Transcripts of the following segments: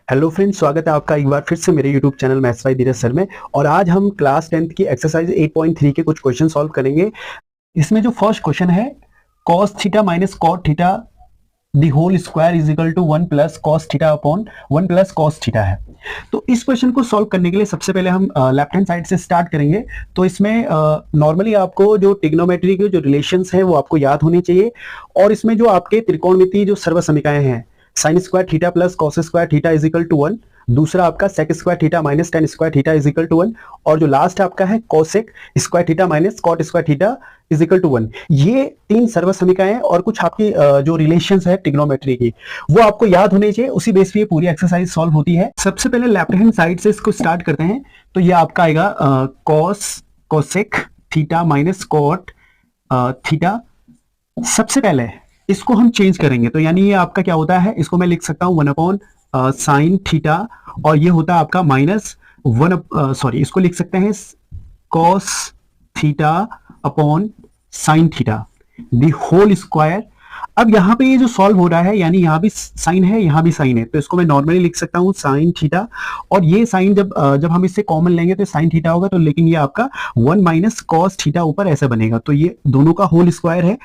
Hello friends, स्वागत है आपका एक बार फिर से मेरे YouTube channel maths by Dheeraj sir में। और आज हम क्लास 10th की एक्सरसाइज 8.3 के कुछ क्वेश्चन सॉल्व करेंगे। इसमें जो फर्स्ट क्वेश्चन है cos theta minus cot theta the whole square is equal to 1 plus cos theta upon 1 plus cos theta है। तो इस क्वेश्चन को सॉल्व करने के लिए सबसे पहले हम लेफ्ट हैंड साइड से स्टार्ट करेंगे। तो इसमें नॉर्मली आपको जो ट्रिग्नोमेट्री के जो रिलेशंस हैं वो आपको याद होने चाहिए। और इसमें जो आपके त्रिकोणमितीय जो सर्वसमीकरण हैं, sine square theta plus cos square theta is equal to 1, दूसरा आपका sec square theta minus tan square theta is equal to 1, और जो लास्ट आपका है cosec square theta minus cot square theta is equal to 1। ये तीन सर्वसमीकरण हैं और कुछ आपकी जो रिलेशंस है ट्रिग्नोमेट्री की वो आपको याद होने चाहिए। उसी बेस पे ये पूरी एक्सरसाइज सॉल्व होती है। सबसे पहले लेफ्ट हैंड साइड से इसको स्टार्ट करते हैं। तो ये आपका आएगा cosec theta minus cot theta. सबसे पहले इसको हम चेंज करेंगे, तो यानी ये आपका क्या होता है, इसको मैं लिख सकता हूं 1 अपॉन साइन थीटा, और ये होता है आपका माइनस 1, सॉरी इसको लिख सकते हैं cos theta upon sine theta the whole square. अब यहां पे ये जो सॉल्व हो रहा है, यानी यहां भी साइन है यहां भी साइन है, तो इसको मैं नॉर्मली लिख सकता हूं साइन थीटा, और ये साइन जब हम इससे कॉमन लेंगे तो साइन थीटा होगा, तो लेकिन ये आपका 1 माइनस कॉस थीटा ऊपर ऐसा बनेगा, तो ये दोनों का होल स्क्वायर है।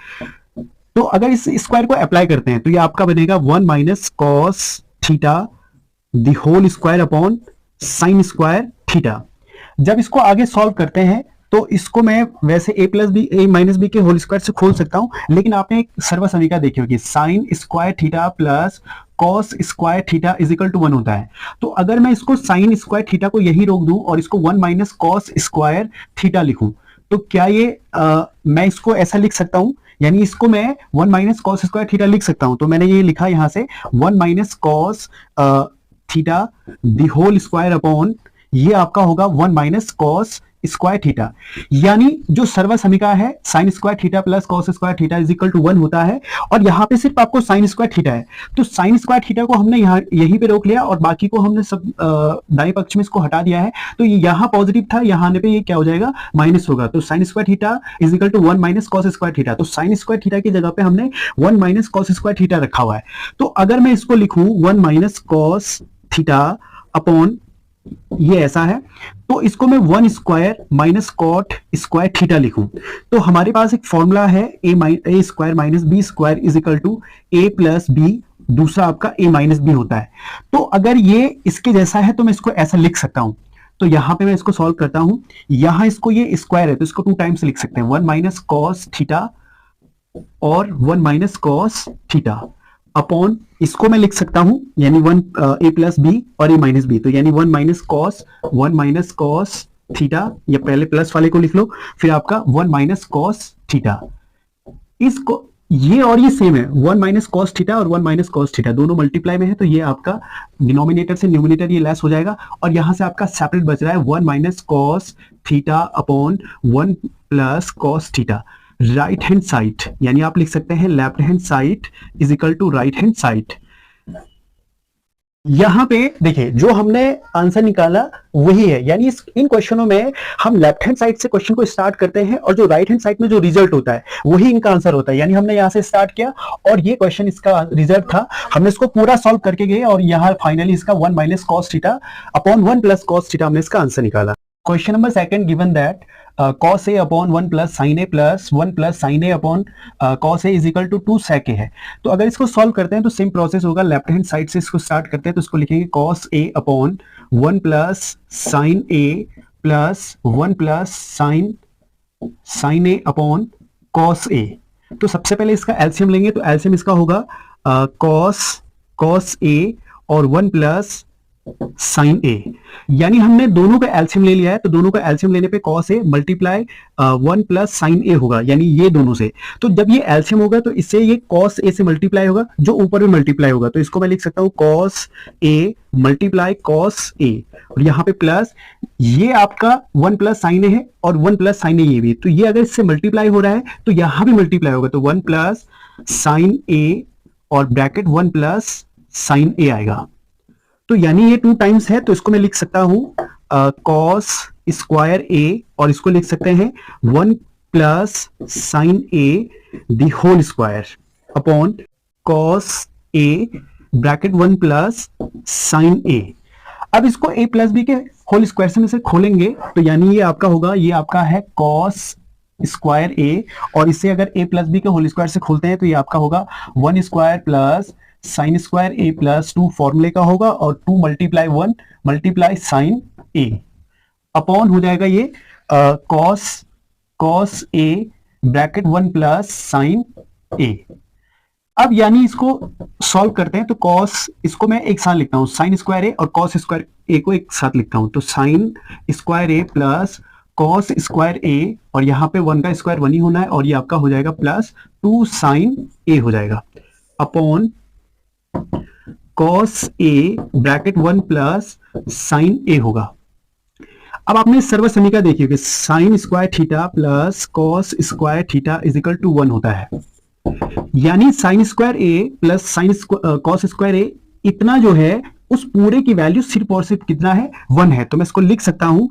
तो अगर इस स्क्वायर को अप्लाई करते हैं तो ये आपका बनेगा 1 minus cos theta the whole square upon sine square theta. जब इसको आगे सॉल्व करते हैं तो इसको मैं वैसे a plus B A minus B के होल स्क्वायर से खोल सकता हूं, लेकिन आपने एक सर्वसमीकरण देखी होगी, sine square theta plus cos square theta is equal to 1 होता है। तो अगर मैं इसको साइन स्क्वायर थीटा को यही रोक दूं और इसको 1 माइनस कॉस स्क्वायर थीटा लिखूं, तो क्या ये मैं इसको ऐसा लिख सकता हूं, यानी इसको मैं 1 माइनस कॉस स्क्वायर थीटा लिख सकता हूं। तो मैंने ये लिखा यहां से 1 minus cos theta the whole square upon, ये आपका होगा 1 माइनस कॉस स्क्वायर थीटा। यानी जो सर्वसमीकरण है sine square theta plus cos square theta is equal to 1 होता है, और यहां पे सिर्फ आपको साइन स्क्वायर थीटा है, तो साइन स्क्वायर थीटा को हमने यहां यहीं पे रोक लिया और बाकी को हमने सब दाएं पक्ष में इसको हटा दिया है। तो ये यहां पॉजिटिव था, यहां आने पे ये क्या हो जाएगा, माइनस होगा। तो sine square theta is equal to 1 minus cos square theta. तो साइन स्क्वायर थीटा की जगह पे हमने 1 माइनस कॉस स्क्वायर थीटा रखा हुआ है। तो अगर मैं इसको लिखूं 1 माइनस कॉस थीटा अपॉन, ये ऐसा है, तो इसको मैं 1 square minus cot square theta लिखूं, तो हमारे पास एक फॉर्मूला है a square minus b square is equal to a plus b, दूसरा आपका ए माइनस बी होता है। तो अगर ये इसके जैसा है तो मैं इसको ऐसा लिख सकता हूं। तो यहां पे मैं इसको सॉल्व करता हूं, यहां इसको ये स्क्वायर है तो इसको 2 टाइम्स लिख सकते हैं, 1 माइनस कॉस थीटा और 1 माइनस कॉस थीटा अपॉन, इसको मैं लिख सकता हूं यानी 1 ए प्लस बी और ए माइनस बी, तो यानी 1 माइनस कॉस थीटा, या पहले प्लस वाले को लिख लो, फिर आपका 1 माइनस कॉस थीटा। इसको ये और ये सेम है, 1 माइनस कॉस थीटा और 1 माइनस कॉस थीटा दोनों मल्टीप्लाई में है, तो ये आपका डिनोमिनेटर से न्यूमिनेटर ये लेस हो जाएगा, और यहां से आपका सेपरेट बच रहा है 1 minus cos theta upon 1 plus cos theta. Right hand side, यानी आप लिख सकते हैं left hand side is equal to right hand side. यहां पे देखिए जो हमने आंसर निकाला वही है, यानी इन क्वेश्चनों में हम लेफ्ट हैंड साइड से क्वेश्चन को स्टार्ट करते हैं और जो राइट हैंड साइड में जो रिजल्ट होता है वही इनका आंसर होता है। यानी हमने यहां से स्टार्ट किया और ये क्वेश्चन इसका रिजल्ट था, हमने इसको पूरा सॉल्व करके गए और यहां फाइनली इसका 1 minus cos theta upon 1 plus cos theta हमने इसका आंसर निकाला। Question number second, given that cos a upon 1 plus sine a plus 1 plus sine a upon cos a is equal to 2 sec a है। तो अगर इसको solve करते हैं तो सेम प्रोसेस होगा, लेफ्ट हैंड साइड से इसको स्टार्ट करते हैं, तो इसको लिखेंगे cos a upon 1 plus sine a plus 1 plus sine a upon cos a। तो सबसे पहले इसका एलसीएम लेंगे, तो एलसीएम इसका होगा cos a और 1 प्लस साइन ए, यानी हमने दोनों का एलसीएम ले लिया है, तो दोनों का एलसीएम लेने पे cos A multiply 1 plus sine A होगा, यानी ये दोनों से। तो जब ये एलसीएम होगा तो इससे ये cos ए से मल्टीप्लाई होगा, जो ऊपर में मल्टीप्लाई होगा, तो इसको मैं लिख सकता हूं cos ए मल्टीप्लाई cos ए, और यहाँ पे प्लस ये आपका 1 प्लस साइन ए है और 1 प्लस साइन ए ये भी, तो ये अगर इससे मल्टीप्लाई हो रहा है तो यहां भी मल्टीप्लाई होगा, तो 1 प्लस साइन ए और ब्रैकेट 1 प्लस साइन ए आएगा। तो यानी ये 2 टाइम्स है, तो इसको मैं लिख सकता हूं कॉस स्क्वायर ए, और इसको लिख सकते हैं 1 plus sine a the whole square upon cos A bracket 1 plus sine a. अब इसको a प्लस बी के होल स्क्वायर से में से खोलेंगे तो यानी ये आपका होगा, ये आपका है कॉस स्क्वायर ए, और इसे अगर a प्लस बी के होल स्क्वायर से खोलते हैं तो ये आपका होगा 1 square plus sign square A plus 2 फॉर्मूले का होगा, और 2 मल्टीप्लाई 1 मल्टीप्लाई साइन ए अपॉन हो जाएगा ये cos A bracket 1 plus sine a. अब यानी इसको सॉल्व करते हैं तो कॉस, इसको मैं एक साथ लिखता हूं साइन स्क्वायर ए, और कॉस स्क्वायर ए को एक साथ लिखता हूं तो sine square A plus cos square ए, और यहां पे 1 का स्क्वायर 1 ही होना है, और ये आपका हो जाएगा प्लस 2 साइन ए हो जाएगा upon cos A bracket 1 plus sine A होगा। अब आपने सर्व समीकरण देखिए, sine square theta plus cos square theta is equal to 1 होता है, यानी sine square A plus sine cos square A, इतना जो है उस पूरे की वैल्यू सिर्फ और सिर्फ कितना है 1 है, तो मैं इसको लिख सकता हूं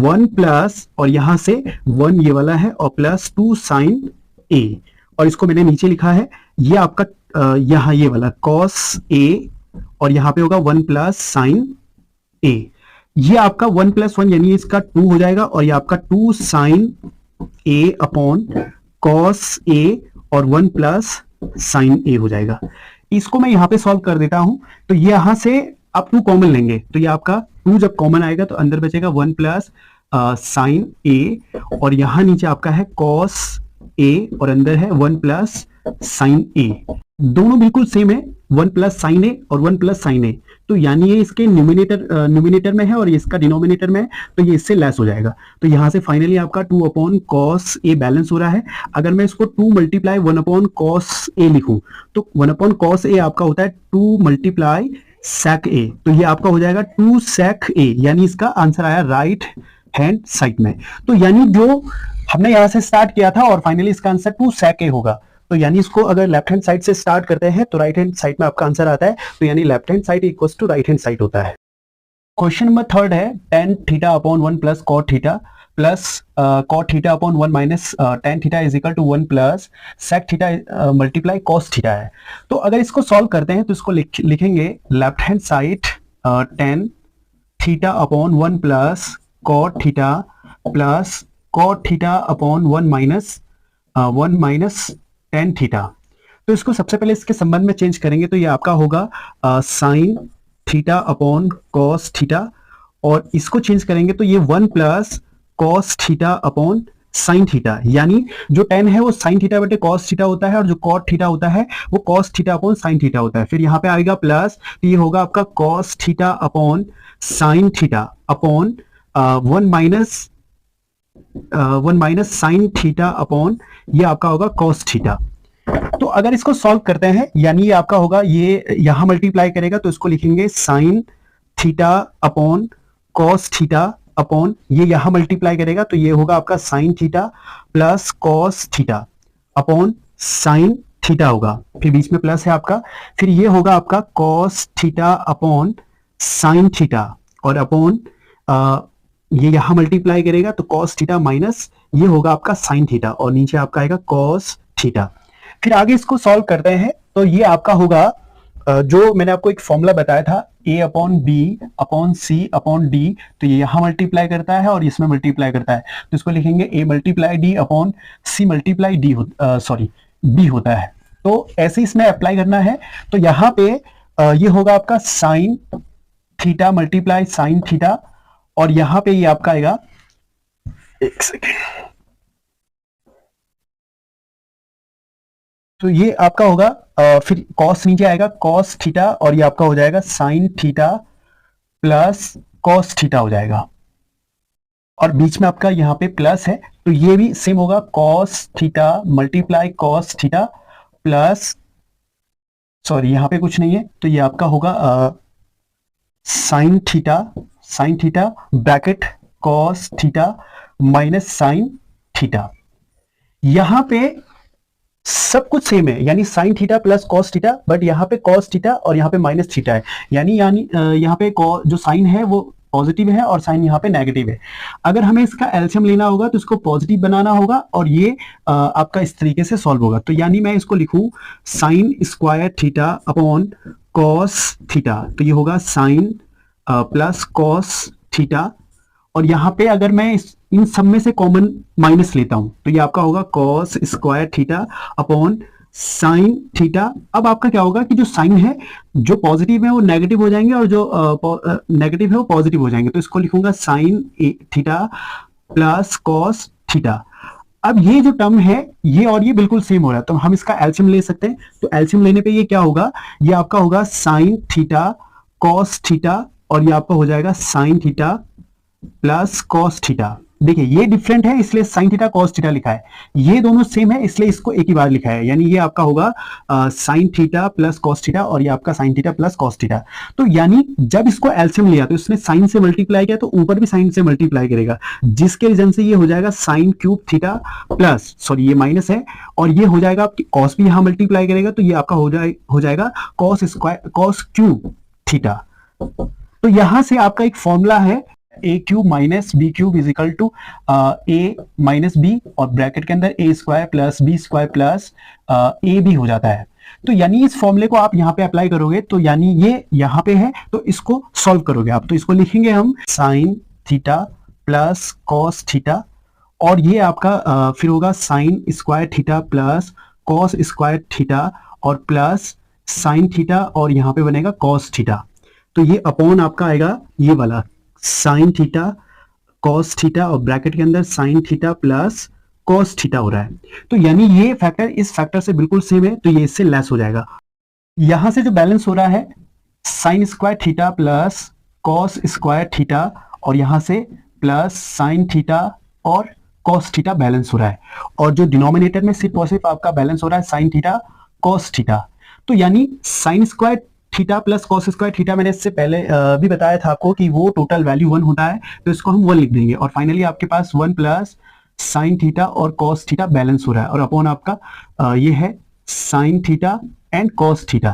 1 प्लस, और यहां से 1 ये वाला है, और प्लस 2 साइन ए, और इसको मैंने नीचे लिखा है ये आपका यहां ये वाला कॉस ए, और यहां पे होगा 1 प्लस साइन ए, ये आपका 1 प्लस 1 यानी इसका 2 हो जाएगा, और ये आपका 2 साइन ए अपॉन कॉस ए और 1 प्लस साइन ए हो जाएगा। इसको मैं यहां पे सॉल्व कर देता हूं, तो ये यहां से आप 2 कॉमन लेंगे तो ये आपका 2 जब कॉमन आएगा तो अंदर बचेगा 1 प्लस साइन ए, और यहां नीचे आपका है कॉस ए, और अंदर है 1 प्लस साइन ए। दोनों बिल्कुल सेम है, 1 प्लस साइन ए और 1 प्लस साइन ए, तो यानी ये इसके न्यूमिनेटर में है और ये इसका डिनोमिनेटर में है, तो ये इससे लेस हो जाएगा। तो यहां से फाइनली आपका 2 अपॉन कॉस ए बैलेंस हो रहा है। अगर मैं इसको 2 मल्टीप्लाई 1 अपॉन कॉस ए लिखूं तो 1 अपॉन कॉस ए आपका होता है 2 मल्टीप्लाई सेक ए, तो ये आपका हो जाएगा 2 सेक ए, यानी इसका आंसर आया राइट हैंड साइड में। तो यानी जो हमने यहां से स्टार्ट किया था और फाइनली इसका आंसर 2 सेक ए होगा, तो यानी इसको अगर लेफ्ट हैंड साइड से स्टार्ट करते हैं तो राइट हैंड साइड में आपका आंसर आता है, तो यानी left hand side equals to right hand side होता है। क्वेश्चन नंबर 3 है tan theta upon 1 plus cot theta plus cot theta upon 1 minus tan theta is equal to 1 plus sec theta multiply cos theta है। तो अगर इसको solve करते हैं तो इसको लिखेंगे left hand side tan theta upon 1 plus cot theta plus cot theta upon 1 minus tan theta. तो इसको सबसे पहले इसके संबंध में चेंज करेंगे तो ये आपका होगा sine theta upon cos theta, और इसको चेंज करेंगे तो ये 1 plus cos theta upon sine theta, यानी जो tan है वो साइन थीटा बटे कॉस थीटा होता है, और जो कॉट थीटा होता है वो cos theta upon sine theta होता है। फिर यहाँ पे आएगा प्लस, तो ये होगा आपका cos theta upon sine theta upon 1 minus sine theta upon ये आपका होगा कॉस थीटा। तो अगर इसको सॉल्व करते हैं यानी ये आपका होगा, ये यहां मल्टीप्लाई करेगा तो इसको लिखेंगे sine theta upon cos theta upon ये यहां मल्टीप्लाई करेगा तो ये होगा आपका sine theta plus cos theta upon sine theta होगा, फिर बीच में प्लस है आपका, फिर ये होगा आपका cos theta upon sine theta, और अपॉन ये यहां मल्टीप्लाई करेगा तो कॉस थीटा माइनस ये होगा आपका साइन थीटा, और नीचे आपका आएगा कॉस थीटा। फिर आगे इसको सॉल्व करते हैं तो ये आपका होगा जो मैंने आपको एक फॉर्मूला बताया था a upon B upon C upon D, तो ये यहां मल्टीप्लाई करता है और इसमें मल्टीप्लाई करता है, तो इसको लिखेंगे a multiply D upon C multiply D B होता है। तो ऐसे इसमें अप्लाई करना है, तो यहां पे ये होगा आपका sine theta multiply sine theta, और यहां पे ये आपका आएगा, एक सेकेंड, तो ये आपका होगा फिर कॉस नीचे आएगा कॉस थीटा, और ये आपका हो जाएगा sine theta plus cos theta हो जाएगा, और बीच में आपका यहाँ पे प्लस है तो ये भी सेम होगा cos theta multiply cos theta plus, sorry यहाँ पे कुछ नहीं है तो ये आपका होगा sine theta bracket cos theta minus sine theta. यहां पे सब कुछ सेम है, यानी sine theta plus cos theta, but यहाँ पे कॉस थीटा और यहाँ पे माइनस थीटा है, यानी यहाँ पे जो साइन है वो पॉजिटिव है और साइन यहाँ पे नेगेटिव है। अगर हमें इसका एलसीएम लेना होगा तो इसको पॉजिटिव बनाना होगा, और ये आपका इस तरीके से सॉल्व होगा। तो यानी मैं इसको लिखूं sign square theta upon cos theta, तो ये होगा साइन प्लस कॉस थीटा, और यहाँ पे अगर मैं इन सब में से कॉमन माइनस लेता हूं तो ये आपका होगा cos square theta upon sine theta. अब आपका क्या होगा कि जो साइन है, जो पॉजिटिव है वो नेगेटिव हो जाएंगे और जो नेगेटिव है वो पॉजिटिव हो जाएंगे, तो इसको लिखूंगा sine theta plus cos theta. अब ये जो टर्म है ये और ये बिल्कुल सेम हो रहा है, तो हम इसका एलसीएम ले सकते हैं। तो एलसीएम लेने पे ये क्या होगा, ये आपका होगा साइन थीटा कॉस थीटा, और ये आपका हो जाएगा sine theta plus cos theta. देखिए ये डिफरेंट है इसलिए साइन थीटा कॉस थीटा लिखा है, ये दोनों सेम है इसलिए इसको एक ही बार लिखा है, यानी ये आपका होगा sine theta plus cos theta और ये आपका sine theta plus cos theta. तो यानी जब इसको एलसीएम लिया तो इसने साइन से मल्टीप्लाई किया तो ऊपर भी साइन से मल्टीप्लाई करेगा, जिसके रीजन से ये हो जाएगा sine cube theta plus, sorry ये माइनस है, और ये हो जाएगा आपकी कॉस भी यहां मल्टीप्लाई करेगा तो ये आपका हो जाएगा cos square cos cube theta. तो यहां से आपका एक फॉर्मूला है a cube minus b cube is equal to a minus b, और ब्रैकेट के अंदर a square plus b square plus a भी हो जाता है। तो यानी इस फॉर्मूले को आप यहाँ पे अप्लाई करोगे तो यानी ये यहाँ पे है तो इसको सॉल्व करोगे आप, तो इसको लिखेंगे हम sine theta plus cos theta, और ये आपका फिर होगा sign square theta plus cos square theta और प्लस साइन थीटा, और यहाँ पे बनेगा कॉस थीटा। तो ये अपॉन आपका आएगा ये वाला साइन थीटा कॉस थीटा और ब्रैकेट के अंदर sine theta plus cos theta हो रहा है। तो यानी ये फैक्टर इस फैक्टर से बिल्कुल सेम है तो ये इससे लेस हो जाएगा। यहां से जो बैलेंस हो रहा है sine square theta plus cos square theta, और यहां से प्लस साइन थीटा और कॉस थीटा बैलेंस हो रहा है, और जो डिनोमिनेटर में सिर्फ और सिर्फ आपका बैलेंस हो रहा है साइन थीटा कॉस थीटा। तो यानी sine square theta plus cos square theta मैंने इससे पहले भी बताया था आपको कि वो टोटल वैल्यू 1 होता है, तो इसको हम 1 लिख देंगे, और फाइनली आपके पास 1 प्लस साइन थीटा और कॉस थीटा बैलेंस हो रहा है, और अपॉन आपका ये है sine theta and cos theta.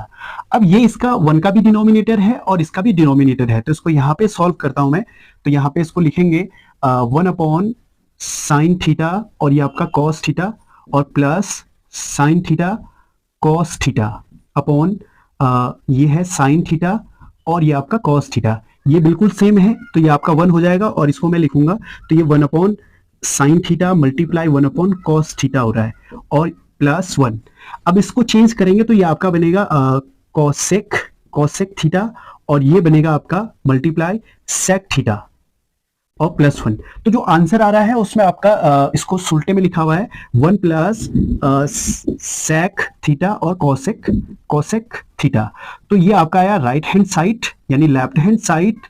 अब ये इसका 1 का भी डिनोमिनेटर है और इसका भी डिनोमिनेटर है, तो इसको यहाँ पे सॉल्व करता हूं मैं। तो यहाँ पे इसको लिखेंगे 1 अपॉन साइन थीटा और ये आपका कॉस थीटा और plus sine theta cos theta upon ये है साइन थीटा और ये आपका कॉस थीटा, ये बिल्कुल सेम है तो ये आपका 1 हो जाएगा, और इसको मैं लिखूंगा तो ये 1 upon sine theta multiply 1 upon cos theta हो रहा है और प्लस 1। अब इसको चेंज करेंगे तो ये आपका बनेगा कॉसेक थीटा, और ये बनेगा आपका मल्टीप्लाई सेक थीटा और प्लस 1। तो जो आंसर आ रहा है उसमें आपका इसको सुल्टे में लिखा हुआ है 1 प्लस सेक थीटा और कॉसेक थीटा। तो ये आपका आया राइट हैंड साइड, यानी left hand side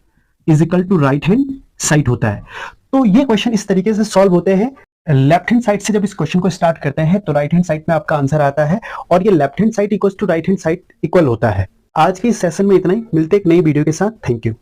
is equal to right hand side होता है। तो ये क्वेश्चन इस तरीके से सॉल्व होते हैं। लेफ्ट हैंड साइड से जब इस क्वेश्चन को स्टार्ट करते हैं तो राइट हैंड साइड में आपका आंसर आता है, और ये left hand side equal to right hand side equal होता है। आज के इस सेशन में इतना ही, मिलते एक नई वीडियो के साथ। Thank you.